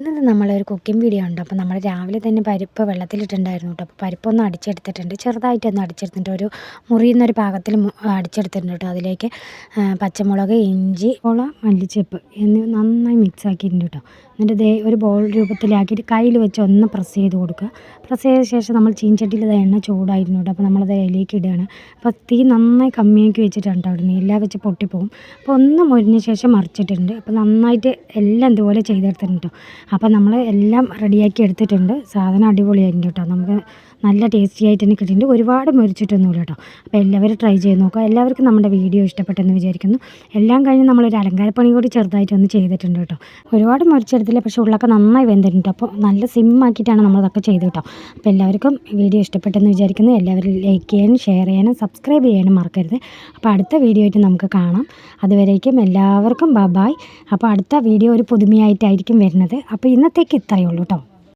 ഇന്നത് നമ്മളൊരു cooking video ഉണ്ട്. അപ്പോൾ നമ്മൾ രാവിലെ തന്നെ പരിപ്പ് വെള്ളത്തിലിട്ടുണ്ടായിരുന്നു കേട്ടോ. അപ്പോൾ പരിപ്പൊന്ന് അടിച്ചെടുത്തിട്ടുണ്ട്. ചെറുതായിട്ടൊന്ന് അടിച്ചെടുത്തിട്ട് ഒരു മുറിയുന്നൊരു പാകത്തിൽ അടിച്ചെടുത്തിട്ടുണ്ട് കേട്ടോ. അതിലേക്ക് പച്ചമുളക്, ഇഞ്ചി, മല്ലിച്ചപ്പ് എന്നിവ നന്നായി മിക്സ് ആക്കിയിട്ടുണ്ട് കേട്ടോ. എന്നിട്ട് ദേ ഒരു ബോൾ രൂപത്തിലാക്കിയിട്ട് കയ്യിൽ വെച്ച് ഒന്ന് പ്രസ് ചെയ്ത് കൊടുക്കുക. പ്രസ് ചെയ്ത ശേഷം നമ്മൾ ചീഞ്ചട്ടിയിൽ എണ്ണ ചൂടായിരുന്നു കേട്ടോ. അപ്പോൾ നമ്മളത് അതിലേക്ക് ഇടുകയാണ്. അപ്പോൾ തീ നന്നായി കമ്മിയാക്കി വെച്ചിട്ടാണ് കേട്ടോ ഇടുന്നത്. എല്ലാം വെച്ച് പൊട്ടിപ്പോകും. അപ്പോൾ ഒന്ന് മൊരിഞ്ഞ ശേഷം മറിച്ചിട്ടുണ്ട്. അപ്പോൾ നന്നായിട്ട് എല്ലാം ഇതുപോലെ ചെയ്തെടുത്തിട്ടുണ്ട് കേട്ടോ. അപ്പോൾ നമ്മൾ എല്ലാം റെഡിയാക്കി എടുത്തിട്ടുണ്ട്. സാധനം അടിപൊളിയായിരുന്നു കേട്ടോ. നമുക്ക് നല്ല ടേസ്റ്റി ആയിട്ട് തന്നെ കിട്ടിയിട്ടുണ്ട്. ഒരുപാട് മൊരിച്ചിട്ടൊന്നുമില്ല കേട്ടോ. അപ്പോൾ എല്ലാവരും ട്രൈ ചെയ്ത് നോക്കുക. എല്ലാവർക്കും നമ്മുടെ വീഡിയോ ഇഷ്ടപ്പെട്ടെന്ന് വിചാരിക്കുന്നു. എല്ലാം കഴിഞ്ഞ് നമ്മളൊരു അലങ്കാരപ്പണി കൂടി ചെറുതായിട്ടൊന്ന് ചെയ്തിട്ടുണ്ട് കേട്ടോ. ഒരുപാട് മൊരിച്ചെടുത്തില്ല, പക്ഷേ ഉള്ളൊക്കെ നന്നായി വെന്തിട്ടുണ്ട്. അപ്പോൾ നല്ല സിമ്മാക്കിയിട്ടാണ് നമ്മളതൊക്കെ ചെയ്ത് കേട്ടോ. അപ്പോൾ എല്ലാവർക്കും വീഡിയോ ഇഷ്ടപ്പെട്ടെന്ന് വിചാരിക്കുന്നു. എല്ലാവരും ലൈക്ക് ചെയ്യാനും ഷെയർ ചെയ്യാനും സബ്സ്ക്രൈബ് ചെയ്യാനും മറക്കരുത്. അപ്പോൾ അടുത്ത വീഡിയോ ആയിട്ട് നമുക്ക് കാണാം. അതുവരേക്കും എല്ലാവർക്കും ബൈ. അപ്പോൾ അടുത്ത വീഡിയോ ഒരു പുതുമയായിട്ടായിരിക്കും വരുന്നത്. അപ്പോൾ ഇന്നത്തേക്ക് ഇത്രയേ ഉള്ളൂ കേട്ടോ.